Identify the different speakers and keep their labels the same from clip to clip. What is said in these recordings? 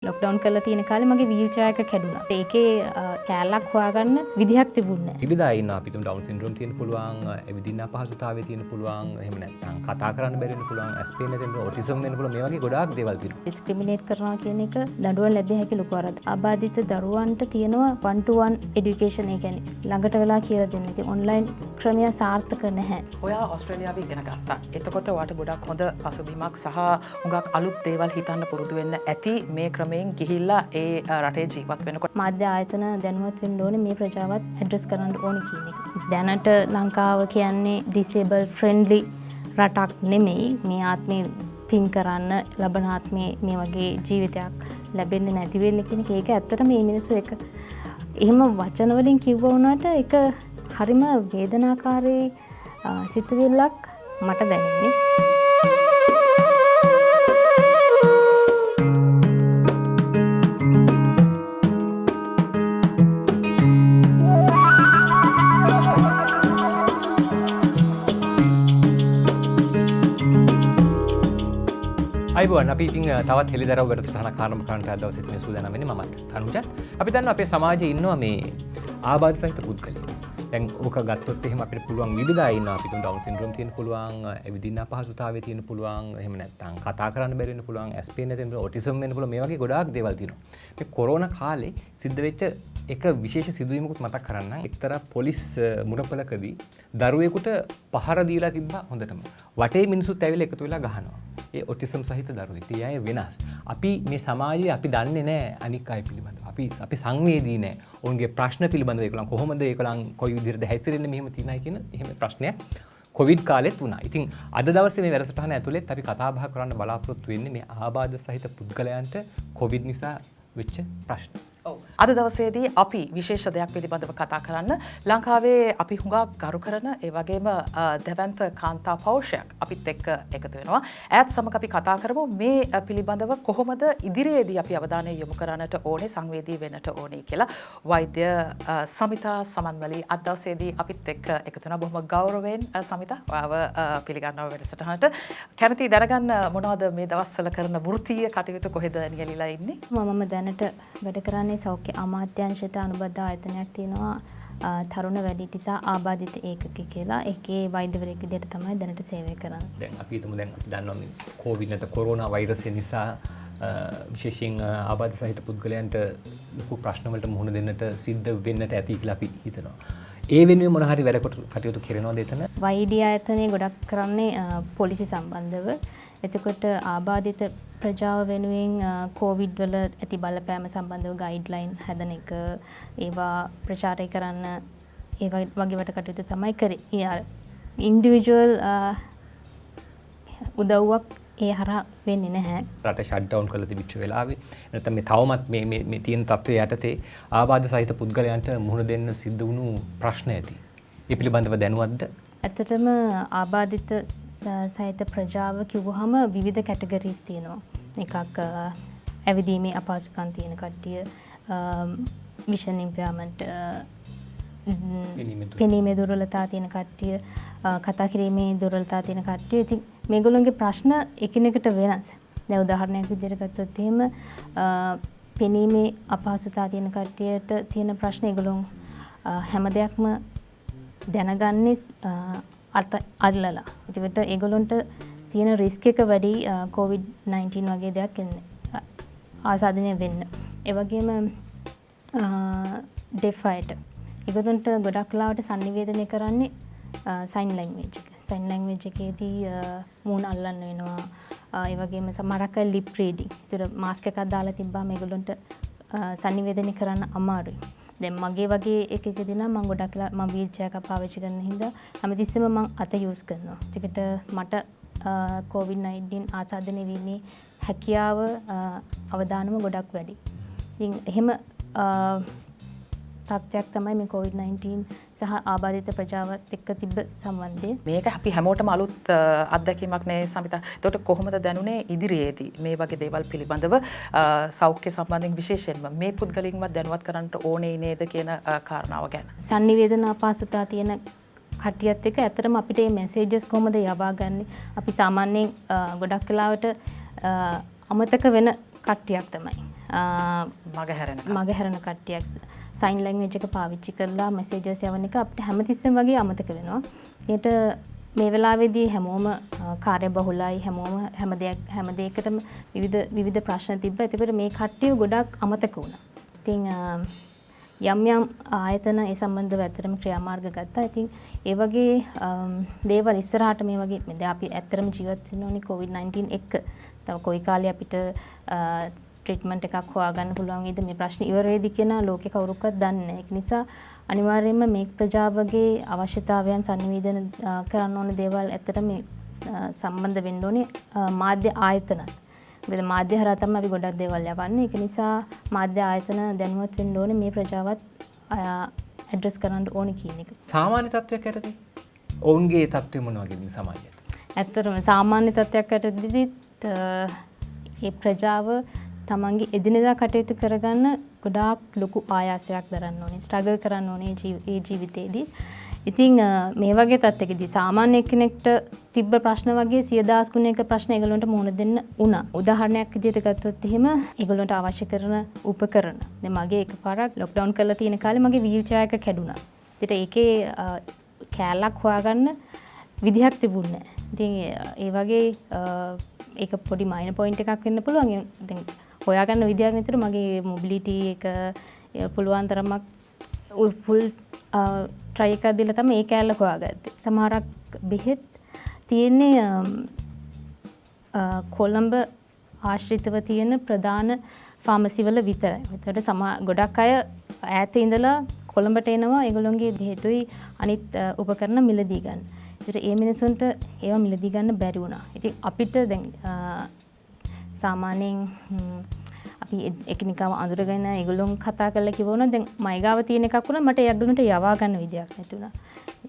Speaker 1: Lockdown කරලා තියෙන කාලේ මගේ වීල් චෙයාර් එක කැඩුනා. ඒකේ කෑල්ලක් හොයාගන්න විදිහක් තිබුණේ නැහැ.
Speaker 2: විවිධ අය ඉන්නවා. අපිට ඩවුන් සින්ඩ්‍රෝම් තියෙන පුළුවන්, එවිදින්න අපහසුතාවය තියෙන පුළුවන්, එහෙම නැත්නම් කතා කරන්න බැරි වෙන පුළුවන්, ඇස්පේන් නැති වෙන, ඔටිසම් වෙන පුළුවන්. මේ වගේ ගොඩාක් දේවල් තියෙනවා.
Speaker 1: ඩිස්ක්‍රිමිනේට් කරනවා කියන එක දඬුවම් ලැබිය හැකි ලොකු වරදක්. ආබාධිත දරුවන්ට තියෙනවා 1-to-1 එඩියුකේෂන් ඒ කියන්නේ ළඟට වෙලා කියලා දෙන්න. ඉතින් ඔන්ලයින් ක්‍රමය සාර්ථක නැහැ.
Speaker 3: ඔයා ඕස්ට්‍රේලියාවේ ඉගෙන ගත්තා. එතකොට ඔයාට ගොඩක් හොඳ පසුබිමක් සහ හුඟක් අලුත් දේවල් හිතන්න පුරුදු වෙන්න ඇති මේ ක්‍රමයෙන් ගිහිල්ලා ඒ රටේ ජීවත් වෙනකොට.
Speaker 1: මාධ්‍ය ආයතන දැනුවත් වෙන්න ඕනේ මේ ප්‍රජාවත් ඇඩ්‍රස් කරන්න ඕනේ කියන එක. දැනට ලංකාව කියන්නේ ඩිසේබල් ෆ්‍රෙන්ඩ්ලි රටක් නෙමෙයි. මේ ආත්මේ පින් කරන්න ලබන ආත්මේ මේ වගේ ජීවිතයක් ලැබෙන්නේ නැති වෙන්නේ කියන එක. ඒක ඇත්තටම මේ මිනිස්සු එක එහෙම වචන වලින් කිව්වා වුණාට ඒක හරිම වේදනාකාරී සිතුවිල්ලක් මට දැනෙන්නේ.
Speaker 2: අයිබෝන් අපි ඉතින් තවත් හෙළිදරව් වැඩසටහනක් ආරම්භ කරන්නට අද දවසේත් මේ සූදානම් වෙන්නේ මමත් තනුජත්. අපි දන්නවා අපේ සමාජයේ ඉන්නවා මේ ආබාධ සහිත පුද්ගලයෝ. දැන් ඕක ගත්තොත් එහෙම අපිට පුළුවන් විවිධ අය ඉන්නවා. අපිට ඩවුන් සින්ඩ්‍රෝම් තියෙන පුළුවන්, එවිදින්න අපහසුතාවය තියෙන පුළුවන්, එහෙම නැත්නම් කතා කරන්න බැරි වෙන පුළුවන්, ඇස්පේන් නැති වෙන, ඔටිසම් වෙන පුළුවන්. මේ වගේ ගොඩාක් දේවල් තියෙනවා. මේ කොරෝනා කාලේ සිද්ධ වෙච්ච එක විශේෂ සිදුවීමකුත් මතක් කරන්න. එක්තරා පොලිස් මුරපලකදී දරුවෙකුට පහර දීලා තිබ්බා හොඳටම. වටේ මිනිස්සුත් ඇවිල්ලා එකතු වෙලා ගහනවා. ඒ ඔටිසම් සහිත දරුවෝ. ඉතින් අය වෙනස්. අපි මේ සමාජයේ අපි දන්නේ නැහැ අනික් අය පිළිබඳව. අපි සංවේදී නැහැ. ඔවුන්ගේ ප්‍රශ්න පිළිබඳව ඒගොල්ලන් කොහොමද ඒගොල්ලන් කොයි විදිහටද හැසිරෙන්නේ මෙහෙම තියෙනයි කියන එහෙම ප්‍රශ්නයක් කොවිඩ් කාලෙත් වුණා. ඉතින් අද දවසේ මේ වැඩසටහන ඇතුළෙත් අපි කතා බහ කරන්න බලාපොරොත්තු වෙන්නේ මේ ආබාධ සහිත පුද්ගලයන්ට කොවිඩ් නිසා වෙච්ච ප්‍රශ්න.
Speaker 3: අද දවසේදී අපි විශේෂ දෙයක් පිළිබඳව කතා කරන්න ලංකාවේ අපි හුඟක් ගරු කරන ඒ වගේම දැවැන්ත කාන්තා පෞරුෂයක් අපිත් එක්ක එකතු වෙනවා. ඈත් සමග අපි කතා කරමු මේ පිළිබඳව කොහොමද ඉදිරියේදී අපි අවධානය යොමු කරන්නට ඕනේ, සංවේදී වෙන්නට ඕනේ කියලා. වෛද්‍ය සමිතා සමන්වලි අද දවසේදී අපිත් එක්ක එකතු වෙනවා. බොහොම ගෞරවයෙන් සමිතා ඔයාව පිළිගන්නවා වැඩසටහනට. කැමති දැනගන්න මොනවද මේ දවස්වල කරන වෘත්තීය කටයුතු කොහෙද නියැලිලා ඉන්නේ?
Speaker 1: මම දැනට වැඩ කරන්නේ සෞඛ්‍ය අමාත්‍යාංශයට අනුබද්ධ ආයතනයක් තියෙනවා තරුණ වැඩිහිටි සහ ආබාධිත ඒකක කියලා. ඒකේ වෛද්‍යවරයෙක් විදිහට තමයි දැනට සේවය කරන්නේ.
Speaker 2: දැන් අපි හිතමු දැන් අපි දන්නවා මේ කොවිඩ් නැත්නම් කොරෝනා වෛරසය නිසා විශේෂයෙන් ආබාධ සහිත පුද්ගලයන්ට ලොකු ප්‍රශ්න වලට මුහුණ දෙන්නට සිද්ධ වෙන්නට ඇති කියලා අපි හිතනවා. ඒ වෙනුවෙන් මොන හරි වැඩ කටයුතු කරනවද එතන?
Speaker 1: වෛද්‍ය ආයතනයේ ගොඩක් කරන්නේ පොලිසි සම්බන්ධව. එතකොට ආබාධිත ප්‍රජාව වෙනුවෙන් කොවිඩ් වල ඇති බලපෑම සම්බන්ධව ගයිඩ්ලයින් හදන එක, ඒවා ප්‍රචාරය කරන්න ඒ වගේ වට කටයුතු තමයි කරේ. ඉන්ඩිවිජුවල් උදව්වක් ඒ හරහා වෙන්නේ නැහැ.
Speaker 2: රට ෂට් ඩවුන් කරලා තිබිච්ච වෙලාවේ නැත්නම් මේ තවමත් මේ තියෙන තත්ත්වයේ යටතේ ආබාධ සහිත පුද්ගලයන්ට මුහුණ දෙන්න සිද්ධ වුණු ප්‍රශ්න ඇති. ඒ පිළිබඳව දැනුවත්ද?
Speaker 1: ඇත්තටම ආබාධිත සහිත ප්‍රජාව කිව්වහම විවිධ කැටගරිස් තියෙනවා. එකක් ඇවිදීමේ අපහසුකම් තියෙන කට්ටිය, විෂන් ඉම්පයර්මන්ට්, පෙනීමේ දුර්වලතා තියෙන කට්ටිය, කතා කිරීමේ දුර්වලතා තියෙන කට්ටිය. ඉතින් මේගොල්ලන්ගේ ප්‍රශ්න එකිනෙකට වෙනස්. දැන් උදාහරණයක් විදිහට ගත්තොත් එහෙම පෙනීමේ අපහසුතාව තියෙන කට්ටියට තියෙන ප්‍රශ්න ඒගොල්ලෝ හැම දෙයක්ම දැනගන්නේ අල්ලලා. ඒකට ඒගොල්ලන්ට තියෙන රිස්ක් එක වැඩි COVID-19 වගේ දෙයක් එන්නේ ආසාදනය වෙන්න. ඒ වගේම ඩෙෆ් අයට ඒගොල්ලන්ට ගොඩක් ලාවට sannivedanaya කරන්නේ සයින් ලැන්ග්වේජ් එක. සයින් ලැන්ග්වේජ් එකේදී මූණ අල්ලන්න වෙනවා. ඒ වගේම සමහරක් අය ලිප් රීඩින්. ඒතර මාස්ක් එකක් දාලා තිබ්බාම ඒගොල්ලන්ට sannivedanaya කරන්න අමාරුයි. දැන් මගේ වගේ එකකදී නම් මම ගොඩක් මම වීල් චෙයාර් එකක් පාවිච්චි කරන හින්දා හැමතිස්සෙම මම අත යූස් කරනවා. ඒකට මට COVID-19 ආසාදනය වීමේ හැකියාව අවදානම ගොඩක් වැඩි. ඉතින් එහෙම තත්ත්වයක් තමයි මේ COVID-19 සහ ආබාධිත ප්‍රජාවත් එක්ක තිබ්බ සම්බන්ධය.
Speaker 3: මේක අපි හැමෝටම අලුත් අත්දැකීමක් නේ සමිතා. ඒකට කොහොමද දැනුනේ ඉදිරියේදී මේ වගේ දේවල් පිළිබඳව සෞඛ්‍ය සම්බන්ධයෙන් විශේෂයෙන්ම මේ පුද්ගලින්වත් දැනුවත් කරන්නට ඕනේ නේද කියන කාරණාව ගැන.
Speaker 1: sannivedana අපහසුතාව තියෙන කට්ටියත් එක්ක ඇත්තටම අපිට මේ මැසේජස් කොහොමද යවා ගන්න? අපි සාමාන්‍යයෙන් ගොඩක් වෙලාවට අමතක වෙන කට්ටියක් තමයි. මගහැරෙන කට්ටියක් සයින් ලැන්ග්වේජ් එක පාවිච්චි කරලා මෙසේජස් යවන එක අපිට හැමතිස්සෙම වගේ අමතක වෙනවා. ඒකට මේ වෙලාවේදී හැමෝම කාර්යබහුලයි, හැමෝම හැම දෙයකටම විවිධ ප්‍රශ්න තිබ්බා. ඒකට මේ කට්ටිය ගොඩක් අමතක වුණා. ඉතින් යම් ආයතන ඒ සම්බන්ධව ඇත්තටම ක්‍රියාමාර්ග ගත්තා. ඉතින් ඒ වගේ දේවල් ඉස්සරහට මේ වගේ දැන් අපි ඇත්තටම ජීවත් වෙනෝනේ COVID-19 එක්ක. තව කොයි කාලේ අපිට ට්‍රීට්මන්ට් එකක් හොයාගන්න පුළුවන් වේද මේ ප්‍රශ්නේ ඉවර වේද කියන ලෝකේ කවුරුක්වත් දන්නේ නැහැ. ඒක නිසා අනිවාර්යයෙන්ම මේ ප්‍රජාවගේ අවශ්‍යතාවයන් සංනිවේදනය කරන්න ඕන දේවල් ඇත්තටම සම්බන්ධ වෙන්න ඕනේ මාධ්‍ය ආයතනත්. මොකද මාධ්‍ය හරහා තමයි අපි ගොඩක් දේවල් යවන්නේ. ඒක නිසා මාධ්‍ය ආයතන දැනුවත් වෙන්න ඕනේ මේ ප්‍රජාවත් ඇඩ්‍රස් කරන්න ඕනේ කියන එක.
Speaker 2: සාමාන්‍ය තත්ත්වයක් යටතේ ඔවුන්ගේ තත්ත්වය මොන වගේද සමාජයට?
Speaker 1: ඇත්තටම සාමාන්‍ය තත්ත්වයක් යටතේදීත් මේ ප්‍රජාව තමන්ගේ එදිනෙදා කටයුතු කරගන්න ගොඩාක් ලොකු ආයාසයක් දරන්න ඕනේ. ස්ට්‍රගල් කරන්න ඕනේ ඒ ජීවිතේදී. ඉතින් මේ වගේ තත්ත්වයකදී සාමාන්‍ය කෙනෙක්ට තිබ්බ ප්‍රශ්න වගේ 10000 ගුණයක ප්‍රශ්න ඒගොල්ලන්ට මුහුණ දෙන්න වුණා. උදාහරණයක් විදිහට ගත්තොත් එහෙම ඒගොල්ලන්ට අවශ්‍ය කරන උපකරණ. දැන් මගේ එකපාරක් ලොක්ඩවුන් කරලා තියෙන කාලේ මගේ වීල් චෙයාර් එක කැඩුනා. ඉතින් ඒකේ කෑල්ලක් හොයාගන්න විදිහක් තිබුණේ නැහැ. ඉතින් ඒ වගේ ඒක පොඩි මයිනර් පොයින්ට් එකක් වෙන්න පුළුවන්. දැන් හොයාගන්න විදියක් නැතිව මගේ මොබිලිටි එක පුළුවන් තරමක් ෆුල් ට්‍රයි එකක් දීලා තමයි ඒ කෑල්ල හොයාගත්තේ. සමහරක් බෙහෙත් තියෙන්නේ කොළඹ ආශ්‍රිතව තියෙන ප්‍රධාන ෆාමසි වල විතරයි. ඒකට ගොඩක් අය ඈත ඉඳලා කොළඹට එනවා ඒගොල්ලෝගේ බෙහෙතුයි අනිත් උපකරණ මිලදී ගන්න. ඒකට ඒ මිනිසුන්ට ඒවා මිලදී ගන්න බැරි වුණා. ඉතින් අපිට දැන් සාමාන්‍යයෙන් අපි එකිනෙකාව අඳුරගෙන ඒගොල්ලොන් කතා කරලා කිව්වොත් දැන් මයිගාව තියෙන එකක් වුණා මට ඒගොල්ලන්ට යවා ගන්න විදියක් නැති වුණා.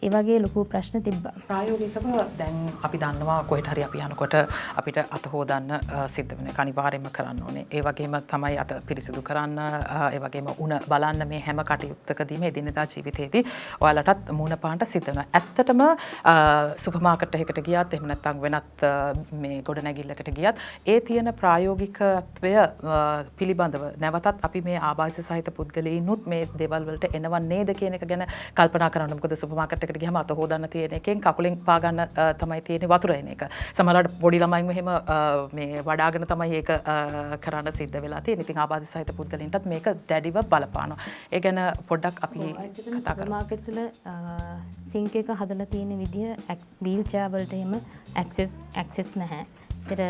Speaker 1: ඒ වගේ ලොකු ප්‍රශ්න තිබ්බා.
Speaker 3: ප්‍රායෝගිකව දැන් අපි දන්නවා කොහෙට හරි අපි යනකොට අපිට අත හොදන්න සිද්ධ වෙන එක අනිවාර්යයෙන්ම කරන්න ඕනේ. ඒ වගේම තමයි අත පිරිසිදු කරන්න, ඒ වගේම උණ බලන්න මේ හැම කටයුත්තකදීම එදිනෙදා ජීවිතේදී ඔයාලටත් මූණ පාන්න සිද්ධ වෙනවා. ඇත්තටම සුපර් මාකට් එකකට ගියත් එහෙම නැත්නම් වෙනත් මේ ගොඩනැගිල්ලකට ගියත් ඒ තියෙන ප්‍රායෝගිකත්වය පිළිබඳව නැවතත් අපි මේ ආබාධිත සහිත පුද්ගලයිනුත් මේ දේවල් වලට එනව නේද කියන එක ගැන කල්පනා කරන්න. මොකද සුපර් මාකට් එකට ගියාම අත හොදන්න තියෙන එකෙන් කකුලෙන් පා ගන්න තමයි තියෙන්නේ වතුර එන එක. සමහරවිට පොඩි ළමයින්ම එහෙම මේ වඩාගෙන තමයි ඒක කරන්න සිද්ධ වෙලා තියෙන්නේ. ඉතින් ආබාධිත සහිත පුද්ගලයින්ටත් මේක දැඩිව බලපානවා. ඒ ගැන පොඩ්ඩක් අපි කතා කරමු.
Speaker 1: මාකට්ස් වල සිංක් එක හදලා තියෙන විදිය වීල් චෙයාර් වලට එහෙම ඇක්සස් නැහැ. ඒතර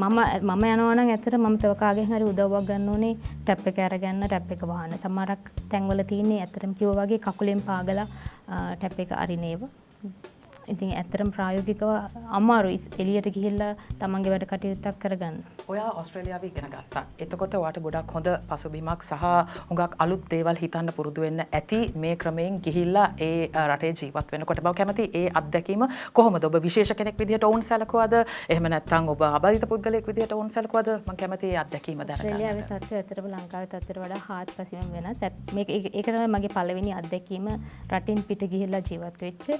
Speaker 1: මම යනවා නම් ඇත්තට මම තව කාගෙන් හරි උදව්වක් ගන්න ඕනේ ටැප් එක අරගන්න ටැප් එක වහන්න. සමහරක් තැන්වල තියෙන්නේ ඇත්තටම කිව්වා වගේ කකුලෙන් පාගලා ටැප් එක අරිනේව. ඉතින් ඇත්තටම ප්‍රායෝගිකව අමාරුයි එළියට ගිහිල්ලා තමන්ගේ වැඩ කටයුත්තක් කරගන්න.
Speaker 3: ඔයා ඕස්ට්‍රේලියාවේ ඉගෙන ගත්තා. එතකොට ඔයාට ගොඩක් හොඳ පසුබිමක් සහ හුඟක් අලුත් දේවල් හිතන්න පුරුදු වෙන්න ඇති මේ ක්‍රමයෙන් ගිහිල්ලා ඒ රටේ ජීවත් වෙනකොට. මම කැමති ඒ අත්දැකීම කොහොමද? ඔබ විශේෂ කෙනෙක් විදිහට වුන් සැලකුවද? එහෙම නැත්නම් ඔබ අබාධිත පුද්ගලයෙක් විදිහට වුන් සැලකුවද? මම කැමති ඒ අත්දැකීම දැනගන්න.
Speaker 1: ඕස්ට්‍රේලියාවේ තත්ත්වය ඇත්තටම ලංකාවේ තත්ත්වයට වඩා හාත්පසින්ම වෙනස්. ඒක තමයි මගේ පළවෙනි අත්දැකීම රටින් පිට ගිහිල්ලා ජීවත් වෙච්ච.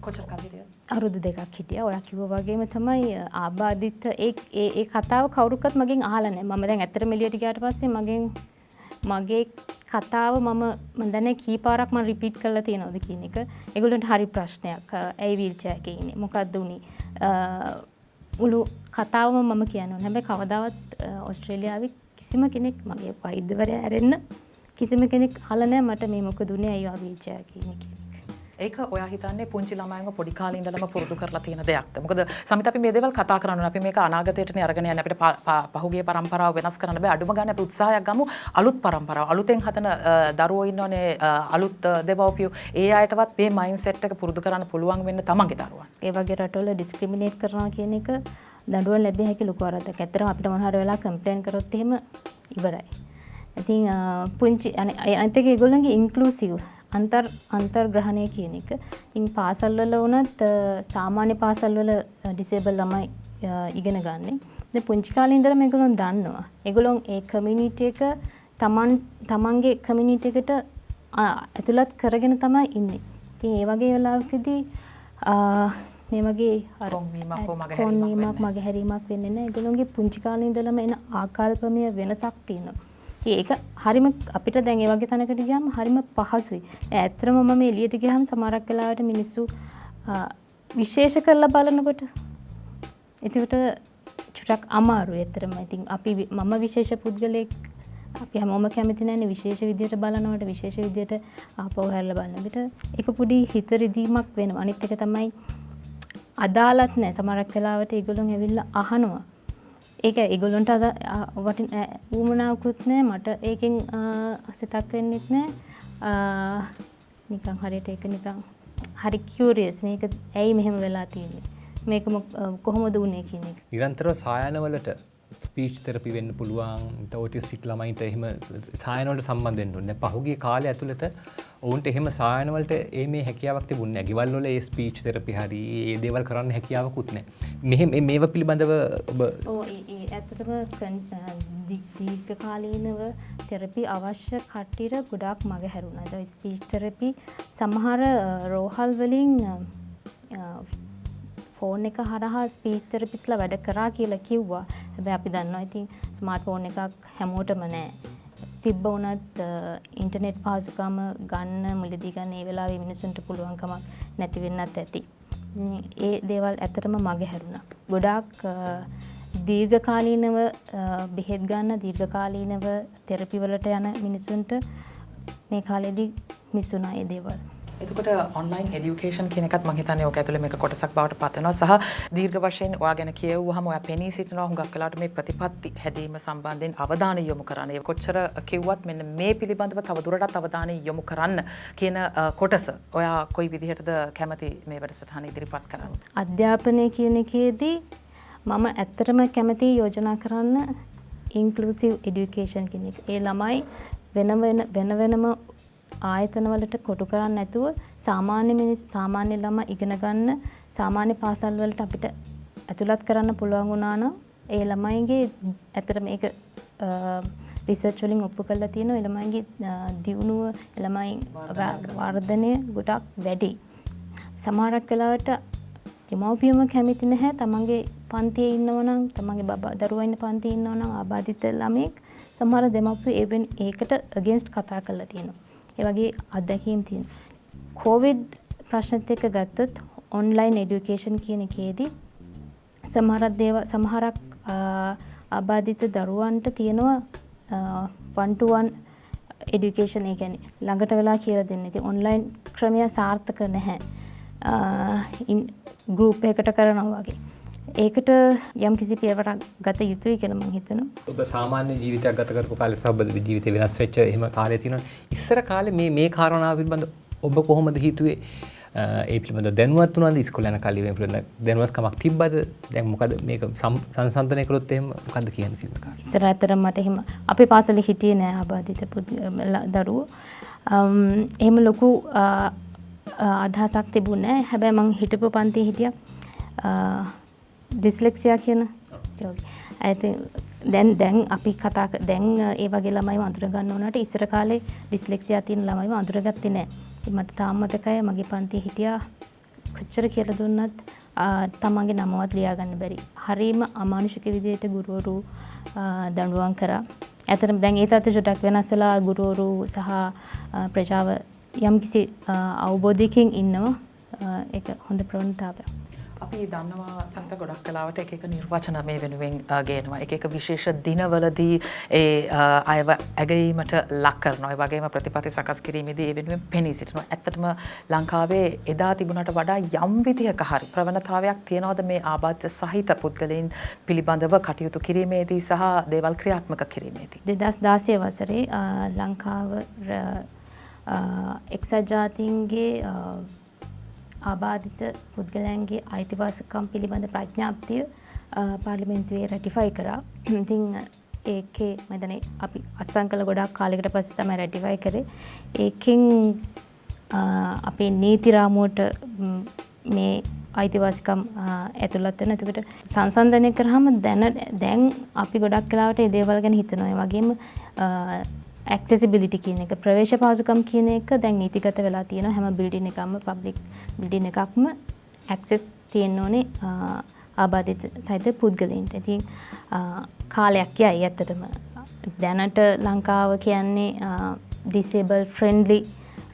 Speaker 3: කොච්චර කාලෙද?
Speaker 1: අවුරුදු 2ක් හිටියා. ඔයා කිව්වා වගේම තමයි ආබාධිත ඒ කතාව කවුරුකත් මගෙන් අහලා නැහැ. මම දැන් ඇත්තටම එළියට ගියාට පස්සේ මගේ කතාව මම දන්නේ කී පාරක් මම රිපීට් කරලා තියෙනවද කියන එක. ඒගොල්ලන්ට හරි ප්‍රශ්නයක්. ඇයි වීල් චෙයාර් එකේ ඉන්නේ? මොකද්ද උනේ? මුළු කතාවම මම කියනවා. හැබැයි කවදාවත් ඕස්ට්‍රේලියාවේ කිසිම කෙනෙක් මගේ වෛද්‍යවරයා ඇරෙන්න කිසිම කෙනෙක් අහලා නැහැ මට මේ මොකද උනේ අයියෝ වීල් චෙයාර් එකේ ඉන්නේ කියලා.
Speaker 3: ඒක ඔයා හිතන්නේ පුංචි ළමයින්ව පොඩි කාලේ ඉඳලම පුරුදු කරලා තියෙන දෙයක්ද? මොකද සමිත අපි මේ දේවල් කතා කරනවා. අපි මේක අනාගතයටනේ අරගෙන යන්නේ. අපිට පහුගිය පරම්පරාව වෙනස් කරන්න බෑ. අඩුම ගානේ අපි උත්සාහයක් ගමු අලුත් පරම්පරාව. අලුතෙන් හදන දරුවෝ ඉන්නෝනේ අලුත් දෙමව්පියෝ. ඒ අයටවත් මේ මයින්ඩ්සෙට් එක පුරුදු කරන්න පුළුවන් වෙන්න තමන්ගේ දරුවන්.
Speaker 1: ඒ වගේ රටවල ඩිස්ක්‍රිමිනේට් කරනවා කියන එක දඬුවම් ලැබිය හැකි ලොකු වරදක්. ඇත්තටම අපිට මොන හරි වෙලාවක කම්ප්ලේන් කරොත් එහෙම ඉවරයි. ඉතින් පුංචි අනිත් එක ඒගොල්ලන්ගේ ඉන්ක්ලූසිව් අන්තර්ග්‍රහණය කියන එක. ඉතින් පාසල් වල වුණත් සාමාන්‍ය පාසල් වල ඩිසේබල් ළමයි ඉගෙන ගන්න. දැන් පුංචි කාලේ ඉඳලා මේගොල්ලෝ දන්නවා. ඒගොල්ලෝ ඒ කමියුනිටි එක තමන්ගේ කමියුනිටි එකට ඇතුළත් කරගෙන තමයි ඉන්නේ. ඉතින් ඒ වගේ වෙලාවකදී මේ වගේ අර
Speaker 3: කොන්වීමක්
Speaker 1: මගහැරීමක් වෙන්නේ නැහැ. ඒගොල්ලෝගේ පුංචි කාලේ ඉඳලම එන ආකල්පමය වෙනසක් තියෙනවා. ඒක හරිම අපිට දැන් ඒ වගේ තැනකට ගියාම හරිම පහසුයි. ඇත්තටම මම එළියට ගියාම සමහරක් වෙලාවට මිනිස්සු විශේෂ කරලා බලනකොට ඒකට චුට්ටක් අමාරුයි. ඇත්තටම ඉතින් මම විශේෂ පුද්ගලෙක් අපි හැමෝම කැමති නැන්නේ විශේෂ විදියට බලනවට විශේෂ විදියට ආපහු හැරලා බලන විට ඒක පොඩි හිත රිදීමක් වෙනවා. අනිත් එක තමයි අදාළත් නැහැ. සමහරක් වෙලාවට ඒගොල්ලෝ ඇවිල්ලා අහනවා. ඒක ඒගොල්ලන්ට ඌමනාවකුත් නැහැ. මට ඒකෙන් සිතක් වෙන්නෙත් නැහැ. නිකන් හරියට ඒක නිකන් හරි කියුරියස්. මේක ඇයි මෙහෙම වෙලා තියෙන්නේ? මේක කොහොමද වුනේ කියන එක.
Speaker 2: නිරන්තරව සායනවලට ස්පීච් තෙරපි වෙන්න පුළුවන්. ඔටිස්ටික් ළමයින්ට එහෙම සායනවලට සම්බන්ධ වෙන්න ඕනේ. පහුගිය කාලය ඇතුළත ඔවුන්ට එහෙම සායනවලට මේ හැකියාවක් තිබුණේ නැහැ. ගෙවල් වල ඒ ස්පීච් තෙරපි හරි ඒ දේවල් කරන්න හැකියාවකුත් නැහැ. මේව පිළිබඳව ඔබ
Speaker 1: ඇත්තටම දීර්ඝකාලීනව තෙරපි අවශ්‍ය කට්ටියට ගොඩාක් මග හැරුණා. ඒ ස්පීච් තෙරපි සමහර රෝහල් වලින් ෆෝන් එක හරහා ස්පීච් තෙරපිස්ලා වැඩ කරා කියලා කිව්වා. හැබැයි අපි දන්නවා ඉතින් ස්මාර්ට් ෆෝන් එකක් හැමෝටම නැහැ. තිබ්බ උනත් ඉන්ටර්නෙට් පහසුකම ගන්න මුලදී ගන්න ඒ වෙලාවේ මිනිසුන්ට පුළුවන්කමක් නැති වෙන්නත් ඇති. ඒ දේවල් ඇත්තටම මග හැරුණා. ගොඩාක් දීර්ඝකාලීනව බෙහෙත් ගන්න දීර්ඝකාලීනව තෙරපි වලට යන මිනිසුන්ට මේ කාලෙදී මිස් වුණා ඒ දේවල්.
Speaker 3: එතකොට ඔන්ලයින් එඩියුකේෂන් කියන එකත් මම හිතන්නේ ඔක ඇතුලේ මේක කොටසක් බවට පත් වෙනවා සහ දීර්ඝ වශයෙන් ඔයා ගැන කියවුවාම ඔයා පෙනී සිටිනවා හුඟක් වෙලාවට මේ ප්‍රතිපත්ති හැදීම සම්බන්ධයෙන් අවධානය යොමු කරන්න. ඒ කොච්චර කිව්වත් මෙන්න මේ පිළිබඳව තවදුරටත් අවධානය යොමු කරන්න කියන කොටස ඔයා කොයි විදිහටද කැමති මේ වැඩසටහන ඉදිරිපත් කරන්න?
Speaker 1: අධ්‍යාපනය කියන එකේදී මම ඇත්තටම කැමති යෝජනා කරන්න ඉන්ක්ලූසිව් එඩියුකේෂන් කියන එක. ඒ ළමයි වෙනම ආයතනවලට කොටු කරන්නේ නැතුව සාමාන්‍ය ළමයි ඉගෙන ගන්න සාමාන්‍ය පාසල් වලට අපිට ඇතුළත් කරන්න පුළුවන් වුණා නම් ඒ ළමයිගේ ඇත්තට මේක රිසර්ච් වලින් ඔප්පු කරලා තියෙනවා. ඒ ළමයිගේ දියුණුව ළමයි වර්ධනය ගොඩක් වැඩි. සමහරක් වෙලාවට දෙමව්පියම කැමති නැහැ තමන්ගේ පන්තියේ ඉන්නව නම් තමන්ගේ දරුවා ඉන්න පන්තියේ ඉන්නව නම් ආබාධිත ළමෙක් සමහර දෙමව්පියෝ ඒකට අගේන්ස්ට් කතා කරලා තියෙනවා. ඒ වගේ අත්දැකීම් තියෙනවා. කොවිඩ් ප්‍රශ්නත් එක්ක ගත්තොත් ඔන්ලයින් එඩියුකේෂන් කියන එකේදී සමහරක් ආබාධිත දරුවන්ට තියෙනවා 1-to-1 එඩියුකේෂන්. ඒ කියන්නේ ළඟට වෙලා කියලා දෙන්න. ඉතින් ඔන්ලයින් ක්‍රමය සාර්ථක නැහැ. ගෲප් එකකට කරනවා වගේ. ඒකට යම් කිසි පියවරක් ගත යුතුයි කියලා මම හිතනවා.
Speaker 2: ඔබ සාමාන්‍ය ජීවිතයක් ගත කරපු කාලේ සහ ඔබ ජීවිතේ වෙනස් වෙච්ච එහෙම කාලේ තියෙනවා. ඉස්සර කාලේ මේ කාරණාව පිළිබඳ ඔබ කොහොමද හිතුවේ? ඒ පිළිබඳ දැනුවත් වුණාද ඉස්කෝලේ යන කාලේ පිළිබඳ දැනුවත්කමක් තිබ්බද? දැන් මොකද මේක සංසන්දනය කළොත් එහෙම මොකද්ද කියන්න තියෙන කාරණා?
Speaker 1: ඉස්සර ඇතරම මට එහෙම අපේ පාසලේ හිටියේ නෑ ආබාධිත දරුවෝ. එහෙම ලොකු අදහසක් තිබුණේ නෑ. හැබැයි මං හිටපු පන්තියේ හිටියා ඩිස්ලෙක්සියා කියන දැන් අපි දැන් ඒ වගේ ළමයිව අඳුර ගන්න ඕනට ඉස්සර කාලේ ඩිස්ලෙක්සියා තියෙන ළමයිව අඳුරගත්තේ නැහැ. මට තාම මතකයි මගේ පන්තියේ හිටියා කොච්චර කියලා දුන්නත් තමන්ගේ නමවත් ලියා ගන්න බැරි. හරීම අමානුෂික විදිහට ගුරුවරු දඬුවම් කරා. ඇත්තටම දැන් ඒ තත්ත්වය ටිකක් වෙනස් වෙලා ගුරුවරු සහ ප්‍රජාව යම්කිසි අවබෝධයකින් ඉන්නවා. ඒක හොඳ ප්‍රවණතාවයක්.
Speaker 3: අපි දන්නවා සංත ගොඩක් කලාවට එක නිර්වචන මේ වෙනුවෙන් ගේනවා. එක විශේෂ දිනවලදී ඒ අයව ඇගීමට ලක් කරනවා. ඒ වගේම ප්‍රතිපත්ති සකස් කිරීමේදී ඒ වෙනුවෙන් පෙනී සිටිනවා. ඇත්තටම ලංකාවේ එදා තිබුණාට වඩා යම් විදිහක හරි ප්‍රවණතාවයක් තියනවාද මේ ආබාධිත සහිත පුද්ගලයන් පිළිබඳව කටයුතු කිරීමේදී සහ දේවල් ක්‍රියාත්මක කිරීමේදී? 2016 වසරේ
Speaker 1: ලංකාව එක්සත් ජාතීන්ගේ ආබාධිත පුද්ගලයන්ගේ අයිතිවාසිකම් පිළිබඳ ප්‍රඥාප්තිය පාර්ලිමේන්තුවේ රැටිෆයි කරා. ඉතින් ඒකේ මම හිතන්නේ අපි අත්සන් කළ ගොඩාක් කාලයකට පස්සේ තමයි රැටිෆයි කරේ. ඒකෙන් අපේ නීති රාමුවට මේ අයිතිවාසිකම් ඇතුළත් වෙන. එතකොට සංසන්දනය කරාම දැන් අපි ගොඩක් වෙලාවට මේ දේවල් ගැන හිතනවා. ඒ වගේම accessibility කියන එක ප්‍රවේශ පහසුකම් කියන එක දැන් නීතිගත වෙලා තියෙනවා. හැම බිල්ඩින් එකක්ම පබ්ලික් බිල්ඩින් එකක්ම access තියෙන්න ඕනේ ආබාධිත සහිත පුද්ගලයන්ට. ඉතින් කාලයක් යයි ඇත්තටම. දැනට ලංකාව කියන්නේ ඩිසේබල් ෆ්‍රෙන්ඩ්ලි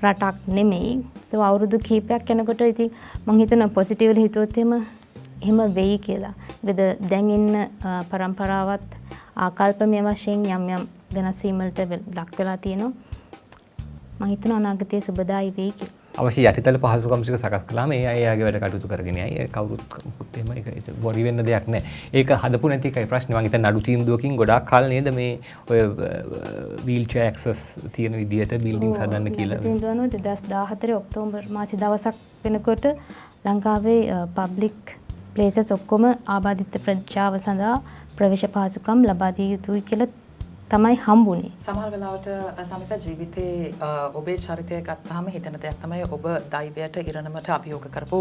Speaker 1: රටක් නෙමෙයි. ඒක අවුරුදු කිහිපයක් යනකොට ඉතින් මම හිතනවා පොසිටිව්ලි හිතුවොත් එහෙම වෙයි කියලා. මොකද දැන් ඉන්න પરම්පරාවත් ආකල්පමය වශයෙන් යම් යම් වෙනස් වීම් වලට ලක් වෙලා තියෙනවා. මම හිතනවා අනාගතයේ සුබදායි වෙයි කියලා.
Speaker 2: අවශ්‍ය යටිතල පහසුකම් ටික සකස් කළාම ඒ අය එයාගේ වැඩ කටයුතු කරගෙන යයි. ඒ කවුරුත් මුකුත් එහෙම ඒක වොරි වෙන්න දෙයක් නැහැ. ඒක හදපු නැති එකයි ප්‍රශ්නේ. මම හිතන්නේ නඩු තීන්දුවකින් ගොඩාක් කල් නේද මේ ඔය වීල් චෙයාර් ඇක්සස් තියෙන විදිහට බිල්ඩින්ග්ස් හදන්න කියලා.
Speaker 1: තීන්දුව 2014 ඔක්තෝබර් මාසේ දවසක් වෙනකොට ලංකාවේ පබ්ලික් ප්ලේසස් ඔක්කොම ආබාධිත ප්‍රජාව සඳහා ප්‍රවේශ පහසුකම් ලබා දිය යුතුයි කියලා තමයි හම්බුනේ.
Speaker 3: සමහර වෙලාවට සමිත ජීවිතේ ඔබේ චරිතය ගත්තාම හිතෙන දෙයක් තමයි ඔබ දෛවයට ඉරණමට අභියෝග කරපු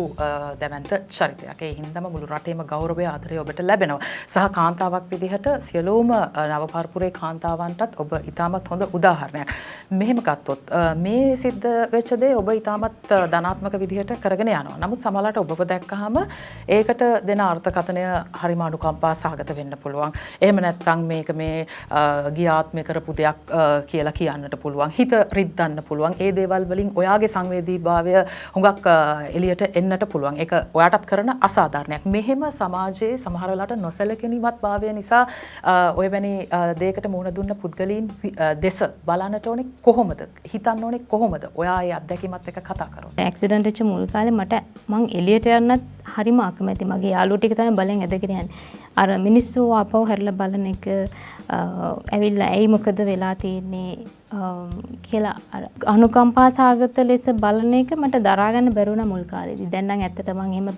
Speaker 3: දැවැන්ත චරිතයක්. ඒ හින්දාම මුළු රටේම ගෞරවය ආදරය ඔබට ලැබෙනවා. සහ කාන්තාවක් විදිහට සියලුම නව පරපුරේ කාන්තාවන්ටත් ඔබ ඉතාමත් හොඳ උදාහරණයක්. මෙහෙම ගත්තොත් මේ සිද්ධ වෙච්ච දේ ඔබ ඉතාමත් ධනාත්මක විදිහට කරගෙන යනවා. නමුත් සමහරවිට ඔබව දැක්කහම ඒකට දෙන අර්ථකථනය හරිම අනුකම්පා සහගත වෙන්න පුළුවන්. එහෙම නැත්නම් මේක මේ ආත්මය කරපු දෙයක් කියලා කියන්නට පුළුවන්. හිත රිද්දන්න පුළුවන්. ඒ දේවල් වලින් ඔයාගේ සංවේදීභාවය හුඟක් එළියට එන්නට පුළුවන්. ඒක ඔයාටත් කරන අසාධාරණයක්. මෙහෙම සමාජයේ සමහර වෙලාවට නොසැලකෙනවත් භාවය නිසා ඔය වැනි දෙයකට මුහුණ දුන්න පුද්ගලයන් දෙස බලන්නට ඕනේ කොහොමද? හිතන්න ඕනේ කොහොමද? ඔයා ඒ අත්දැකීමත් එක්ක කතා කරනවා.
Speaker 1: ඇක්සිඩන්ට් වෙච්ච මුල් කාලේ මං එළියට යන්නත් හරිම අකමැති. මගේ යාළුවෝ ටික තමයි බලෙන් ඇදගෙන යන්නේ. අර මිනිස්සු ආපහු හැරිලා බලන එක ඇවිල්ලා ඇයි මොකද වෙලා තියෙන්නේ කියලා අනුකම්පා සාගත ලෙස බලන එක මට දරා ගන්න බැරි වුණා මුල් කාලේදී. දැන් නම් ඇත්තට මම එහෙම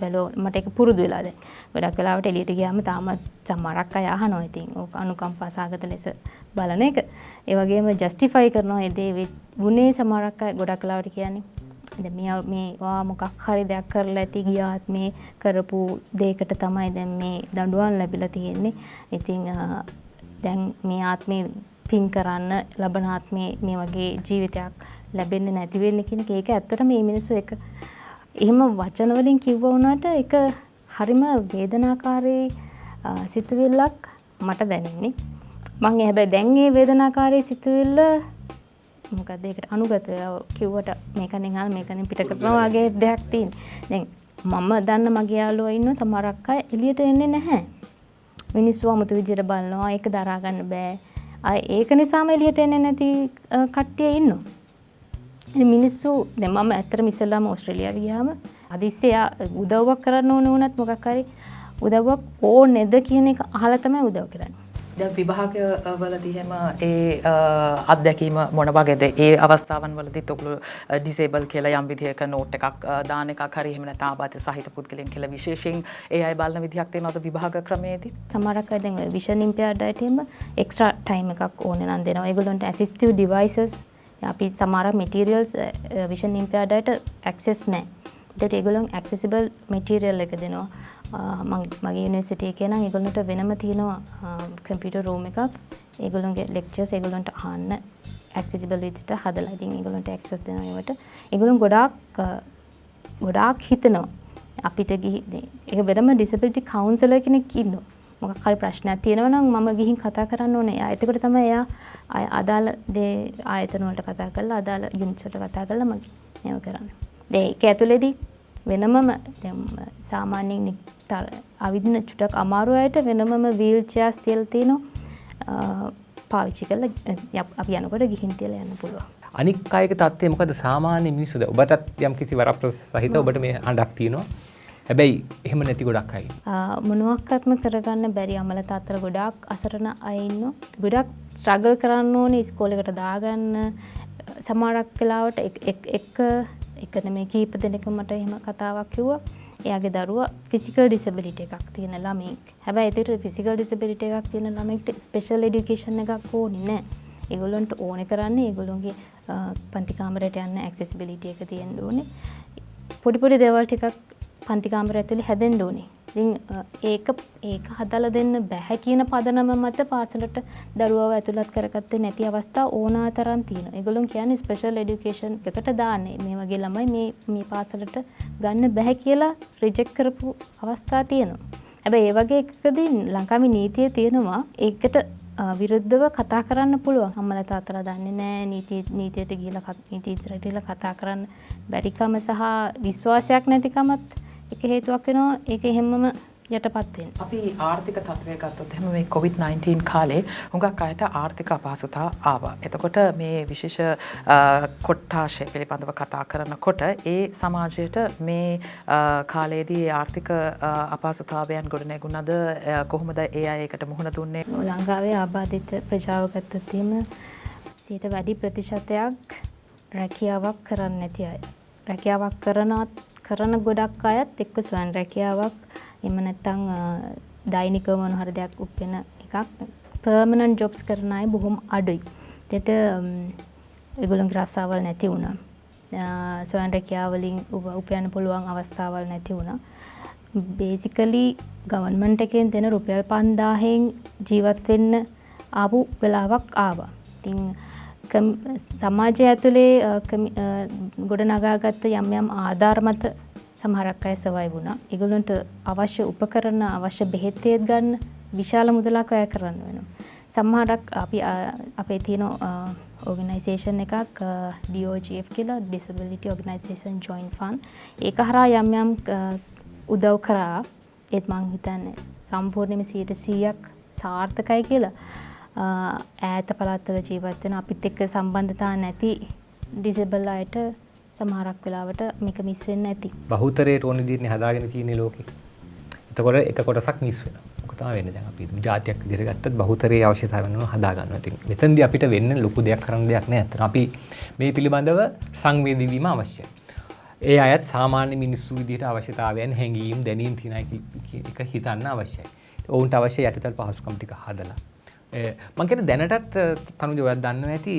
Speaker 1: මට ඒක පුරුදු වෙලා දැන්. ගොඩක් වෙලාවට එළියට ගියාම තාමත් සමහරක් අය අහනවා. ඉතින් ඕක අනුකම්පා සාගත ලෙස බලන එක. ඒ වගේම ජස්ටිෆයි කරනවා ඒ දේ වුණේ සමහරක් අය ගොඩක් වෙලාවට කියන්නේ දැන් මේ මොකක් හරි දෙයක් කරලා ඇති ගියාත් මේ කරපු දෙයකට තමයි දැන් මේ දඬුවම් ලැබිලා තියෙන්නේ. ඉතින් දැන් මේ ආත්මේ පින් කරන්න ලබන ආත්මේ මේ වගේ ජීවිතයක් ලැබෙන්නේ නැති වෙන්නේ කියන එක ඇත්තටම මේ මිනිස්සු එක එහෙම වචන වලින් කිව්වා වුණාට ඒක හරිම වේදනාකාරී සිතුවිල්ලක් මට දැනෙන්නේ. මම හැබැයි දැන් මේ වේදනාකාරී සිතුවිල්ල මොකද ඒකට අනුගත කිව්වට මේකෙන් අහලා මේකෙන් පිට කරනවා වගේ දෙයක් තියෙනවා. දැන් මම දන්න මගේ යාළුවෝ ඉන්න සමහරක් අය එළියට එන්නේ නැහැ. මිනිස්සු අමුතු විදියට බලනවා. ඒක දරා ගන්න බෑ. ඒක නිසාම එළියට එන්නේ නැති කට්ටිය ඉන්නවා. ඉතින් මිනිස්සු දැන් මම ඇත්තටම ඉස්සෙල්ලාම ඕස්ට්‍රේලියාව ගියාම හදිස්සිය උදව්වක් කරන්න ඕන වුණත් මොකක් හරි උදව්වක් ඕනේද කියන එක අහලා තමයි උදව් කරන්නේ.
Speaker 3: දැන් විභාගවලදී හැම ඒ අත්දැකීම මොන වගේද? ඒ අවස්ථාවන් වලදීත් ඔයගොල්ලෝ ඩිසේබල් කියලා යම් විදිහක නෝට් එකක් දාන එකක් හරි එහෙම නැත්නම් ආබාධිත සහිත පුද්ගලයන් කියලා විශේෂයෙන් ඒ අය බලන විදිහක් තියෙනවද විභාග ක්‍රමයේදී?
Speaker 1: සමහරක් අය දැන් විෂන් ඉම්පයර්ඩ් අයට එහෙම එක්ස්ට්‍රා ටයිම් එකක් ඕනේ නම් දෙනවා. ඒගොල්ලන්ට ඇසිස්ටිව් ඩිවයිසස් අපි සමහර මැටීරියල්ස් විෂන් ඉම්පයර්ඩ් අයට ඇක්සස් නැහැ. ඒකට ඒගොල්ලන් ඇක්සෙසිබල් මැටීරියල් එක දෙනවා. මගේ යුනිවර්සිටි එකේ නම් ඒගොල්ලන්ට වෙනම තියෙනවා කම්පියුටර් රූම් එකක්. ඒගොල්ලන්ගේ ලෙක්චර්ස් ඒගොල්ලන්ට අහන්න ඇක්සෙසිබල් විදිහට හදලා ඉතින් ඒගොල්ලන්ට ඇක්සස් දෙනවා ඒවට. ඒගොල්ලන් ගොඩාක් හිතනවා අපිට ඒක වෙනම ඩිසබිලිටි කවුන්සලර් කෙනෙක් ඉන්නවා. මොකක් හරි ප්‍රශ්නයක් තියෙනවා නම් මම ගිහින් කතා කරන්න ඕනේ. එතකොට තමයි එයා අදාළ දේ ආයතන වලට කතා කරලා අදාළ යුනිට්ස් වලට කතා කරලා මම මේව කරන්නේ. ඒක ඇතුලේදී වෙනමම දැන් සාමාන්‍යයෙන් අවිදින චුටක් අමාරු අයට වෙනමම වීල් චෙයාර්ස් තියලා තිනවා. පාවිච්චි කරලා අපි යනකොට ගිහින් තියලා යන්න පුළුවන්.
Speaker 2: අනික් අයගේ තත්ත්වය මොකද? සාමාන්‍ය මිනිස්සුද ඔබටත් යම් කිසි වරප්‍රසාද සහිත ඔබට මේ හඬක් තියෙනවා. හැබැයි එහෙම නැති ගොඩක් අය
Speaker 1: මොනවත්ක්ම කරගන්න බැරි අමල තාත්තලා ගොඩාක් අසරණ අය ඉන්නවා. ගොඩක් ස්ට්‍රගල් කරන්න ඕනේ ඉස්කෝලේකට දාගන්න. සමහරක් වෙලාවට එක නෙමෙයි කීප දෙනෙක් මට එහෙම කතාවක් කිව්වා. එයාගේ දරුවා ෆිසිකල් ඩිසබිලිටි එකක් තියෙන ළමෙක්. හැබැයි ඒකට ෆිසිකල් ඩිසබිලිටි එකක් තියෙන ළමෙක්ට ස්පෙෂල් එඩියුකේෂන් එකක් ඕනේ නැහැ. ඒගොල්ලන්ට ඕනේ කරන්නේ ඒගොල්ලන්ගේ පන්ති කාමරයට යන්න ඇක්සෙසිබිලිටි එක තියෙන්න ඕනේ. පොඩි දේවල් ටිකක් පන්ති කාමරය ඇතුලේ හැදෙන්න ඕනේ. ඉතින් ඒක හදලා දෙන්න බැහැ කියන පදනම මත පාසලට දරුවව ඇතුළත් කරගත්තේ නැති අවස්ථා ඕනා තරම් තියෙනවා. ඒගොල්ලෝ කියන්නේ ස්පෙෂල් এডুকেෂන් එකට දාන්නේ. මේ වගේ ළමයි මේ පාසලට ගන්න බැහැ කියලා රිජෙක්ට් කරපු අවස්ථා තියෙනවා. හැබැයි ඒ වගේ එකකදී ලංකාවේ නීතියේ තියෙනවා ඒකට විරුද්ධව කතා කරන්න පුළුවන්. අම්මලා තාත්තලා දන්නේ නැහැ නීතියට ගිහිලා නීතියට කතා කරන්න බැරිකම සහ විශ්වාසයක් නැතිකමත් එක හේතුවක් වෙනවා. ඒක හැමම යටපත් වෙන.
Speaker 3: අපි ආර්ථික තත්ත්වය ගත්තොත් එහෙනම් මේ COVID-19 කාලේ හුඟක් අයට ආර්ථික අපහසුතා ආවා. එතකොට මේ විශේෂ කොට්ටාශය පිළිබඳව කතා කරනකොට ඒ සමාජයට මේ කාලයේදී ආර්ථික අපහසුතාවයන් ගොඩනැගුණද කොහොමද ඒ අය ඒකට මුහුණ දුන්නේ?
Speaker 1: ලංකාවේ ආබාධිත ප්‍රජාව ගත්තොත් එහෙම 100ට වැඩි ප්‍රතිශතයක් රැකියාවක් කරන්නේ නැති අය. රැකියාවක් කරන ගොඩක් අයත් එක්ක ස්වයං රැකියාවක් එහෙම නැත්නම් දෛනිකව මොන හරි දෙයක් උපයන එකක් පර්මනන්ට් ජොබ්ස් කරන අය බොහොම අඩුයි. ඒකට ඒගොල්ලන්ගේ රස්සාවල් නැති වුණා. ස්වයං රැකියාව වලින් උපයන්න පුළුවන් අවස්ථාවල් නැති වුණා. බේසිකලි ගවර්න්මන්ට් එකෙන් දෙන රුපියල් 5000න් ජීවත් වෙන්න ආපු වෙලාවක් ආවා. ඉතින් සමාජය ඇතුලේ ගොඩනගාගත්ත යම් ආධාර මත සමහරක් අය සර්වයිව් වුණා. ඒගොල්ලන්ට අවශ්‍ය උපකරණ අවශ්‍ය බෙහෙත් ගන්න විශාල මුදලක් වැය කරන්න වෙනවා. සමහරක් අපේ තියෙන ඕගනයිසේෂන් එකක් DOGF කියලා Disability Organisation Joint Fund. ඒක හරහා යම් උදව් කරා. ඒත් මං හිතන්නේ සම්පූර්ණයෙන්ම 100%ක් සාර්ථකයි කියලා. ඈත පළාත්වල ජීවත් වෙන අපිත් එක්ක සම්බන්ධතා නැති ඩිසේබල් අයට සමහරක් වෙලාවට මේක මිස් වෙන්නේ නැති.
Speaker 2: බහුතරයට ඕන විදිහට හදාගෙන තියෙන ලෝකෙ. එතකොට එක කොටසක් මිස් වෙනවා. මොකද තමයි වෙන්නේ දැන් අපි ජාතියක් විදිහට ගත්තත් බහුතරයේ අවශ්‍යතාවය වෙනවා හදා ගන්නවා. ඉතින් මෙතනදී අපිට වෙන්නේ ලොකු දෙයක් කරන්න දෙයක් නෑ. අතන අපි මේ පිළිබඳව සංවේදී වීම අවශ්‍යයි. ඒ අයත් සාමාන්‍ය මිනිස්සු විදිහට අවශ්‍යතාවයන් හැඟීම් දැනීම් තියෙන එක හිතන්න අවශ්‍යයි. ඔවුන්ට අවශ්‍ය යටිතල පහසුකම් ටික හදලා මම කියන්නේ දැනටත් තනුජ ඔයත් දන්නවා ඇති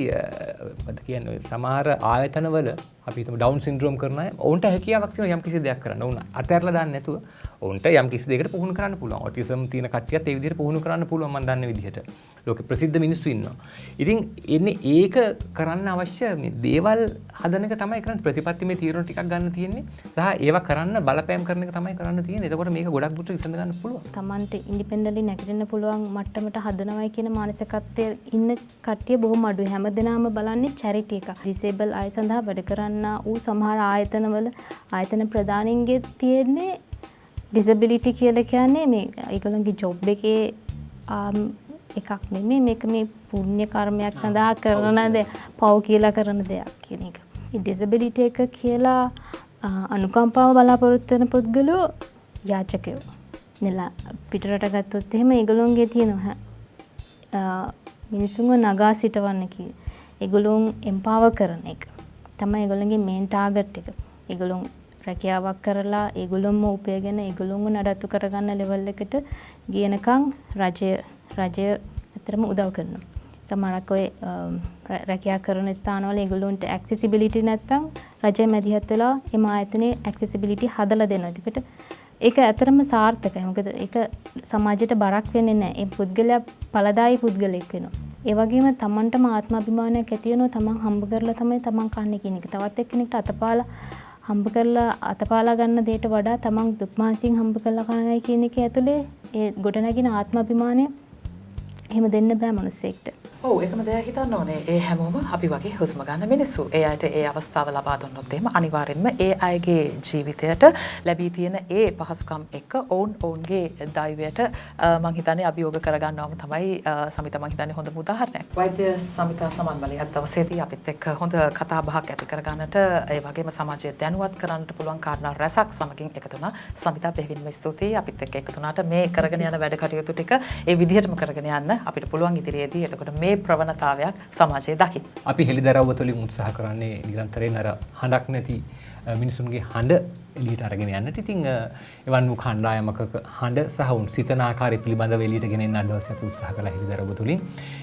Speaker 2: මොකද කියන්නේ සමහර ආයතනවල අපි හිතමු ඩවුන් සින්ඩ්‍රෝම් කරන අය ඔවුන්ට හැකියාවක් තියෙනවා යම් කිසි දෙයක් කරන්න. ඔවුන් අතහැරලා දාන්න නැතුව ඔවුන්ට යම් කිසි දෙයකට පුහුණු කරන්න පුළුවන්. ඔටිසම් තියෙන කට්ටියත් ඒ විදිහට පුහුණු කරන්න පුළුවන් මම දන්න විදිහට. ලෝකෙ ප්‍රසිද්ධ මිනිස්සු ඉන්නවා. ඉතින් එන්නේ ඒක කරන්න අවශ්‍ය මේ දේවල් හදන එක තමයි කරන්නේ. ප්‍රතිපත්තිමේ තීරණ ටිකක් ගන්න තියෙන්නේ. සහ ඒවා කරන්න බලපෑම් කරන එක තමයි කරන්න තියෙන්නේ. එතකොට මේක ගොඩක් දුරට විසඳ ගන්න පුළුවන්.
Speaker 1: Tamante ඉන්ඩිපෙන්ඩන්ට්ලි නැගිටින්න පුළුවන් මට්ටමට හදනවයි කියන මානසිකත්වයේ ඉන්න කට්ටිය බොහොම අඩුයි. හැමදෙනාම බලන්නේ චැරිටි එක. ඩිසේබල් අය සඳහා වැඩ කරන්න ඌ සමහර ආයතනවල ආයතන ප්‍රධානීන්ගේ තියෙන්නේ ඩිසබිලිටි කියලා කියන්නේ මේ ඒගොල්ලන්ගේ ජොබ් එකේ එකක් නෙමෙයි මේක මේ පුණ්‍ය කර්මයක් සඳහා කරන දෙයක් පව් කියලා කරන දෙයක් කියන එක. මේ ඩිසබිලිටි එක කියලා අනුකම්පාව බලාපොරොත්තු වෙන පුද්ගලෝ යාචකයෝ. නෙලා පිටරට ගත්තොත් එහෙම ඒගොල්ලන්ගේ තියෙනවා මිනිසුන්ව නගා සිටවන්න කිය. ඒගොල්ලොන් එම්පාවර් කරන එක. තමයි ඒගොල්ලන්ගේ මේන් ටාගට් එක. ඒගොල්ලොන් රැකියාවක් කරලා ඒගොල්ලොන්ම උපයගෙන ඒගොල්ලොන්ව නඩත්තු කරගන්න ලෙවල් එකට ගියනකම් රජය අතරම උදව් කරනවා. සමහරක් ඔය රැකියාව කරන ස්ථානවල ඒගොල්ලොන්ට ඇක්සෙසිබිලිටි නැත්තම් රජය මැදිහත් වෙලා එම ආයතනයේ ඇක්සෙසිබිලිටි හදලා දෙනවා. ඒකට ඒක ඇතරම සාර්ථකයි. මොකද ඒක සමාජයට බරක් වෙන්නේ නැහැ. ඒ පුද්ගලයා පළදායි පුද්ගලෙක් වෙනවා. ඒ වගේම තමන්ටම ආත්මාභිමානයක් ඇති වෙනවා. තමන් හම්බ කරලා තමයි තමන් කන්නේ කියන එක. තවත් එක්කෙනෙක්ට අතපාලා හම්බ කරලා අතපාලා ගන්න දෙයට වඩා තමන් දුක් මාසින් හම්බ කරලා කනයි කියන එක ඇතුලේ ඒ ගොඩනැගෙන ආත්මාභිමානය එහෙම දෙන්න බෑ මිනිස්සෙක්ට.
Speaker 3: ඔව් ඒකම දෙයක් හිතන්න ඕනේ. ඒ හැමෝම අපි වගේ හුස්ම ගන්න මිනිස්සු. ඒ අයට ඒ අවස්ථාව ලබා දුන්නොත් එහෙම අනිවාර්යෙන්ම ඒ අයගේ ජීවිතයට ලැබී තියෙන ඒ පහසුකම් එක්ක ඔවුන්ගේ දෛවයට මම හිතන්නේ අභියෝග කරගන්නවම තමයි සමිත මම හිතන්නේ හොඳම උදාහරණයක්. වෛද්‍ය සමිතා සමන්මලී අද දවසේදී අපිත් එක්ක හොඳ කතා බහක් ඇති කරගන්නට ඒ වගේම සමාජය දැනුවත් කරන්නට පුළුවන් කාරණා රැසක් සමගින් එකතු වුණා. සමිතා බෙහෙවින්ම ස්තුතියි අපිත් එක්ක එකතු වුණාට මේ කරගෙන යන වැඩ කටයුතු ටික ඒ විදිහටම කරගෙන යන්න අපිට පුළුවන් ඉදිරියේදී. එතකොට මේ ප්‍රවණතාවයක් සමාජයේ දකින්න. අපි
Speaker 2: හෙළිදරව්ව තුළින් උත්සාහ කරන්නේ නිරන්තරයෙන් අර හඬක් නැති මිනිසුන්ගේ හඬ එළියට අරගෙන යන්නට. ඉතින් එවන් වූ කණ්ඩායමක හඬ සහ උන් සිතන ආකාරය පිළිබඳව එළියට ගෙන එන්න අදවසේ අපි උත්සාහ කළා හෙළිදරව්ව තුළින්.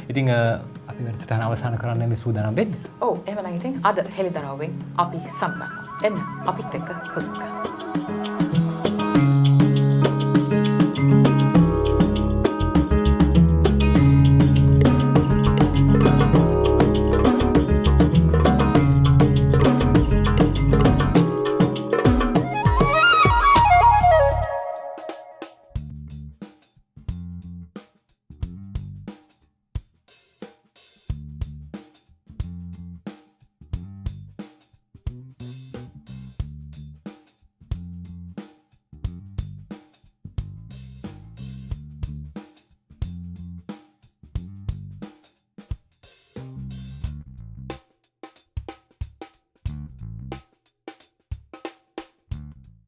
Speaker 2: ඉතින් අපි වැඩසටහන අවසන් කරන්න මේ සූදානම් වෙන්නේ.
Speaker 3: ඔව් එහෙමනම් ඉතින් අද හෙළිදරව්වෙන් අපි සම්ගන්නවා. එන්න අපිත් එක්ක හුස්ම ගන්න.